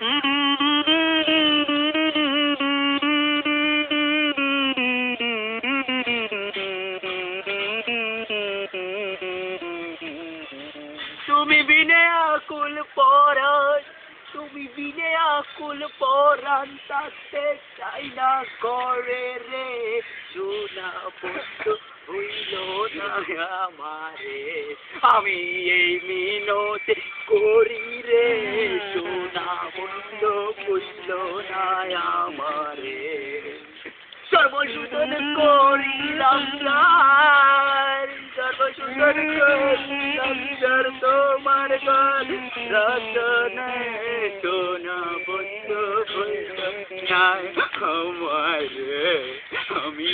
তুমি বিনে আকুল পরাণ, তুমি বিনে আকুল পরাণ থাকতে চাই না করে রে, সোনা বন্ধু হইল না আমারে, আমি এই মিনতি করি রে, সোনা বন্ধু হইল না আমারে, সর্বসুতন করিলাম সর্বসুতন করিলাম তোমার গান রচনে, সোনা বন্ধু হইল না আমারে, আমি